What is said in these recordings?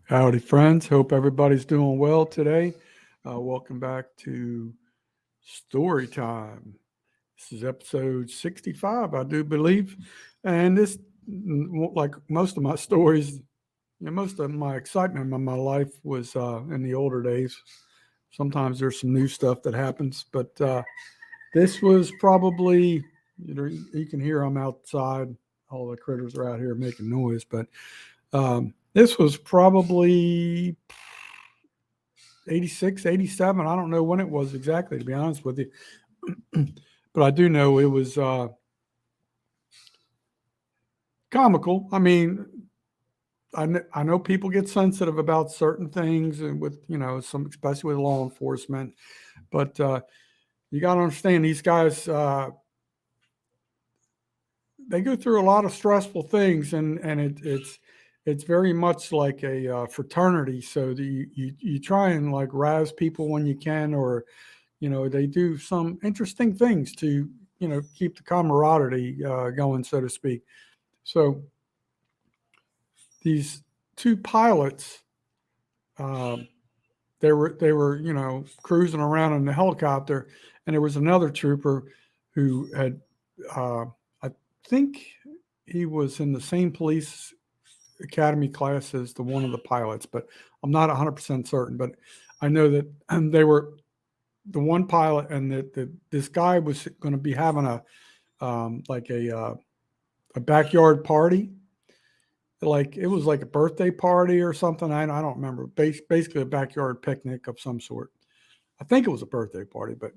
Howdy, friends. Hope everybody's doing well today. Welcome back to Story Time. This is episode 65, I do believe. And this, like most of my stories, most of my excitement in my life was in the older days. Sometimes there's some new stuff that happens, but this was probably, you can hear I'm outside. All the critters are out here making noise, but this was probably 86, 87. I don't know when it was exactly, to be honest with you. But I do know it was comical. I mean, I know people get sensitive about certain things, and with some, especially with law enforcement. But you got to understand, these guys they go through a lot of stressful things, and it's very much like a fraternity. So you try and like razz people when you can, or they do some interesting things to keep the camaraderie going, so to speak. So these two pilots, uh, they were cruising around in the helicopter, and there was another trooper who had, I think he was in the same police academy class as the one of the pilots, but I'm not 100% certain. But I know that they were the one pilot, and that this guy was going to be having like a backyard party, like it was like a birthday party or something. I don't remember. Basically, a backyard picnic of some sort. I think it was a birthday party, but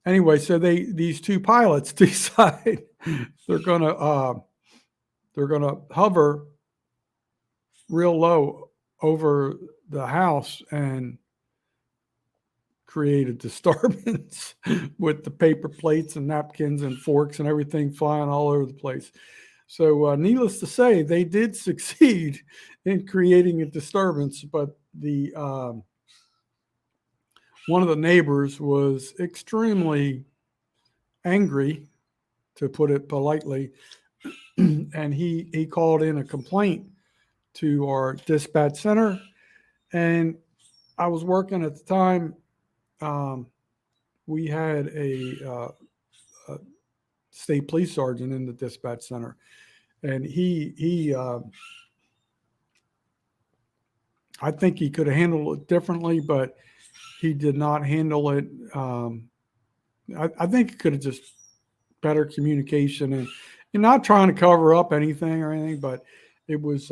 anyway, so these two pilots decide they're gonna uh, they're gonna hover real low over the house and create a disturbance with the paper plates and napkins and forks and everything flying all over the place. So, needless to say, they did succeed in creating a disturbance, but the one of the neighbors was extremely angry, to put it politely, and he called in a complaint to our dispatch center. And I was working at the time. Um, we had a state police sergeant in the dispatch center, and he I think he could have handled it differently, but he did not handle it. I think it could have just better communication, and you're not trying to cover up anything or anything, but it was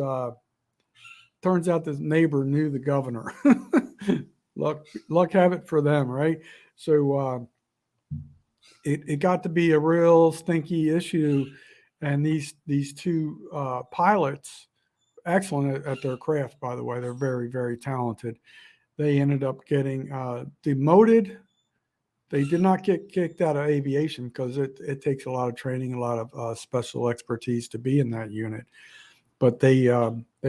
turns out this neighbor knew the governor. Luck have it for them, right? So it got to be a real stinky issue, and these two pilots, excellent at their craft, by the way, they're very, very talented. They ended up getting demoted. They did not get kicked out of aviation, because it takes a lot of training, a lot of special expertise to be in that unit. But they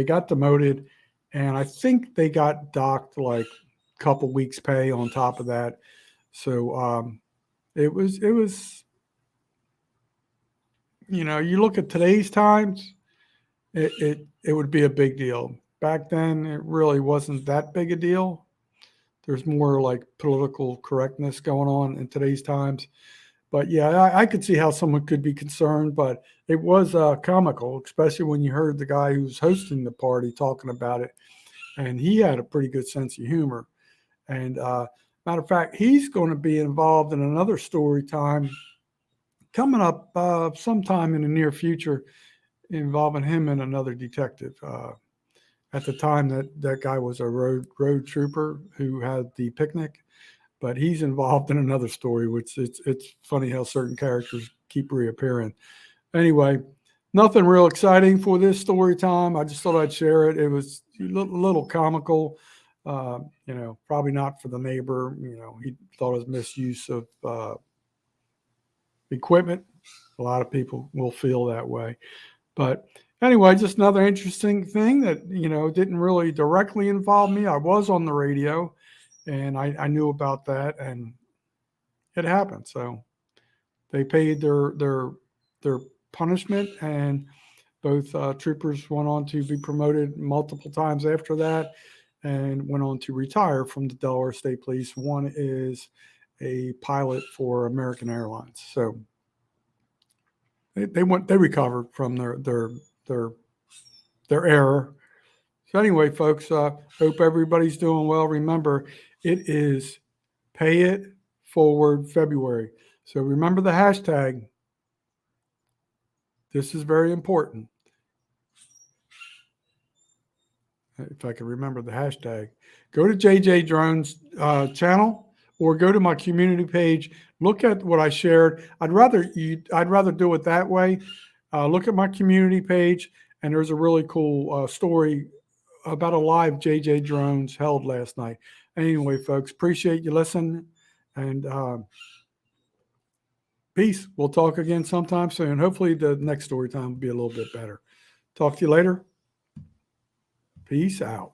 got demoted, and I think they got docked like a couple weeks pay on top of that. So it was you look at today's times, it would be a big deal. Back then, it really wasn't that big a deal. There's more like political correctness going on in today's times. But yeah, I could see how someone could be concerned, but it was comical, especially when you heard the guy who was hosting the party talking about it, and he had a pretty good sense of humor. And matter of fact, he's going to be involved in another story time coming up sometime in the near future, involving him and another detective. At the time, that guy was a road trooper who had the picnic, but he's involved in another story, which it's funny how certain characters keep reappearing. Anyway, nothing real exciting for this story time. I just thought I'd share it. It was a little comical. Probably not for the neighbor. He thought it was misuse of equipment. A lot of people will feel that way. But anyway, just another interesting thing that, didn't really directly involve me. I was on the radio, and I knew about that, and it happened. So they paid their punishment, and Both troopers went on to be promoted multiple times after that and went on to retire from the Delaware State Police. One is a pilot for American Airlines. So they recovered from their error. So anyway, folks, hope everybody's doing well. Remember, it is Pay It Forward February. So remember the hashtag. This is very important. If I can remember the hashtag, go to JJ Drones channel or go to my community page. Look at what I shared. I'd rather do it that way. Look at my community page, and there's a really cool story about a live JJ Drones held last night. Anyway, folks, appreciate you listening, and peace. We'll talk again sometime soon. Hopefully the next story time will be a little bit better. Talk to you later. Peace out.